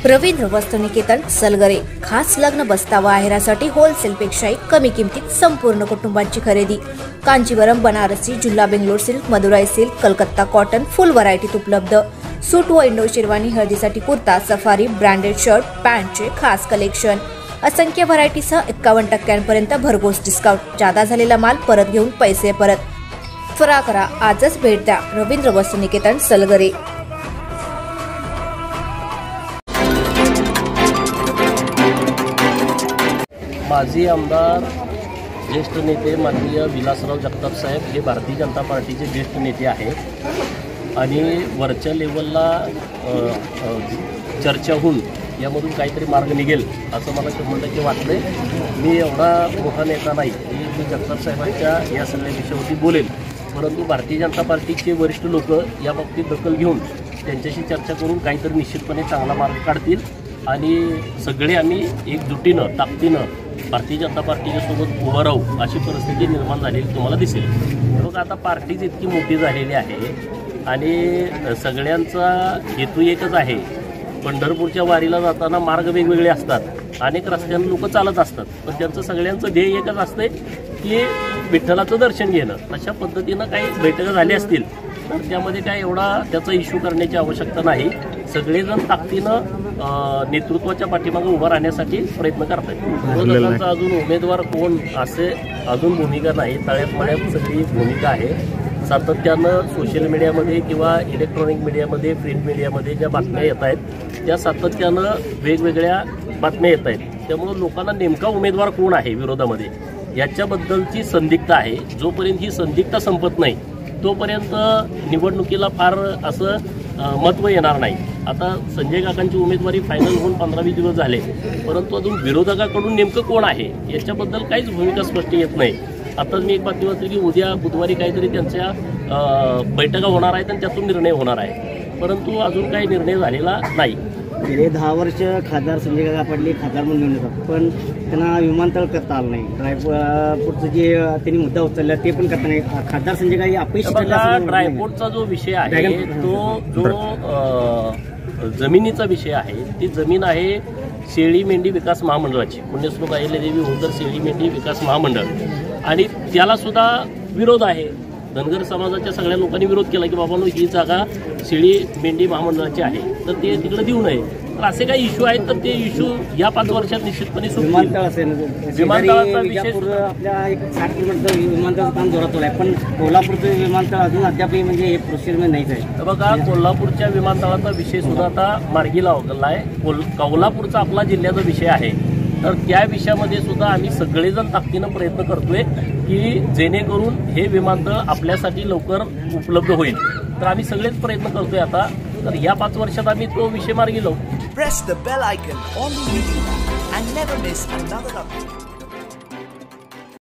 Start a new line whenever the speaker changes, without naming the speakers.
रवींद्र वस्त्रनिकेतन सलगरे खास लग्न बस्तावा आहेरासाठी होलसेलपेक्षाही कमी किमतीत संपूर्ण कुटुंबांची खरेदी। कांजीवरम, बनारसी, जुल्ला, Bangalore silk, Madurai silk, Calcutta cotton full व्हरायटीत उपलब्ध। सूट व इंडो शेरवानी, हळदीसाठी कुर्ता, सफारी, ब्रँडेड शर्ट, पॅन्टचे खास कलेक्शन, असंख्य व्हरायटीसह 51% भरघोस डिस्काउंट। जादा झालेला माल परत घेऊन पैसे परत। त्वरा करा, आजच भेट द्या रवींद्र वस्त्रनिकेतन सलगरे।
माजी आमदार ज्येष्ठ नेते माननीय विलासराव जगताप साहेब हे भारतीय जनता पार्टीचे ज्येष्ठ नेते आहेत आणि वरच्या लेवलला चर्चा होऊन यामधून काहीतरी मार्ग निघेल असं मला 100% वाटतंय। मी एवढा मोठा नेता नाही की मी जगताप साहेबांच्या या सल्ल्याविषयावरती बोलेल, परंतु भारतीय जनता पार्टीचे वरिष्ठ लोक या बाबतीत दखल घेऊन त्यांच्याशी चर्चा करून काहीतरी निश्चितपणे चांगला मार्ग काढतील आणि सगळे आम्ही एकजुटीनं ताकदीनं भारतीय जनता पार्टीच्या सोबत उभं राहू अशी परिस्थिती निर्माण झालेली तुम्हाला दिसेल। बघा, आता पार्टीच इतकी मोठी झालेली आहे आणि सगळ्यांचा हेतू एकच आहे। पंढरपूरच्या वारीला जाताना मार्ग वेगवेगळे असतात, अनेक रस्त्यानं लोक चालत असतात, पण त्यांचं सगळ्यांचं ध्येय एकच असते की विठ्ठलाचं दर्शन घेणं। अशा पद्धतीनं काही बैठका झाल्या असतील तर त्यामध्ये काय एवढा त्याचा इश्यू करण्याची आवश्यकता नाही। सगळेजण ताकदीनं नेतृत्वाच्या पाठीमागे उभं राहण्यासाठी प्रयत्न करतात। विरोधकांचा अजून उमेदवार कोण असे अजून भूमिका नाही, तळ्यात मळ्यात सगळी भूमिका आहे। सातत्यानं सोशल मीडियामध्ये किंवा इलेक्ट्रॉनिक मीडियामध्ये, प्रिंट मीडियामध्ये ज्या बातम्या येत आहेत त्या सातत्यानं वेगवेगळ्या बातम्या येत आहेत। त्यामुळं लोकांना नेमका उमेदवार कोण आहे विरोधामध्ये याच्याबद्दलची संदिग्धता आहे। जोपर्यंत ही संदिग्धता संपत नाही तोपर्यंत निवडणुकीला फार असं महत्त्व येणार नाही। आता संजय काकांची उमेदवारी फायनल होऊन 15-20 दिवस झाले, परंतु अजून विरोधकाकडून नेमकं कोण आहे याच्याबद्दल काहीच भूमिका स्पष्ट येत नाही। आताच मी एक बातमी वाचली की उद्या बुधवारी काहीतरी त्यांच्या बैठका होणार आहेत आणि त्यातून निर्णय होणार आहे, परंतु अजून काही निर्णय झालेला नाही।
गेले 10 वर्ष खासदार संजय काका पाटील खासदार म्हणून निवडून येतात, पण त्यांना विमानतळ करता आलं नाही। ड्रायपोर्टचं जे त्यांनी मुद्दा उचलला ते पण करता नाही। खासदार संजय काका अपयशी ठरला।
ड्रायपोर्टचा जो विषय आहे तो जो जमिनीचा विषय आहे, ती जमीन आहे शेळी मेंढी विकास महामंडळाची, पुण्यश्लोक अहिल्यादेवी होळकर शेळी मेंढी विकास महामंडळ, आणि त्याला सुद्धा विरोध आहे। धनगर समाजाच्या सगळ्या लोकांनी विरोध केला की बाबांनो ही जागा शेळी मेंढी महामंडळाची आहे तर ते तिकडे देऊ नये। तर असे काही इश्यू आहेत तर ते इश्यू या 5 वर्षात निश्चितपणे
विमानतळ असेल,
विमानतळाचा विषय
आपल्या एक 60 किलोमीटर विमानतळाचं काम जोरात आहे, पण कोल्हापूरचं विमानतळ अजून अद्यापही म्हणजे हे प्रोसिजर नाहीच आहे।
बघा, कोल्हापूरच्या विमानतळाचा विषय सुद्धा आता मार्गी लावला आहे। कोल्हापूरचा आपला जिल्ह्याचा विषय आहे, तर त्या विषयामध्ये सुद्धा आम्ही सगळेजण ताकदीनं प्रयत्न करतोय की जेणेकरून हे विमानतळ आपल्यासाठी लवकर उपलब्ध होईल। तर आम्ही सगळेच प्रयत्न करतोय आता, तर या 5 वर्षात आम्ही तो विषय मार्गी लावू।
Press the bell icon on the YouTube and never miss another update.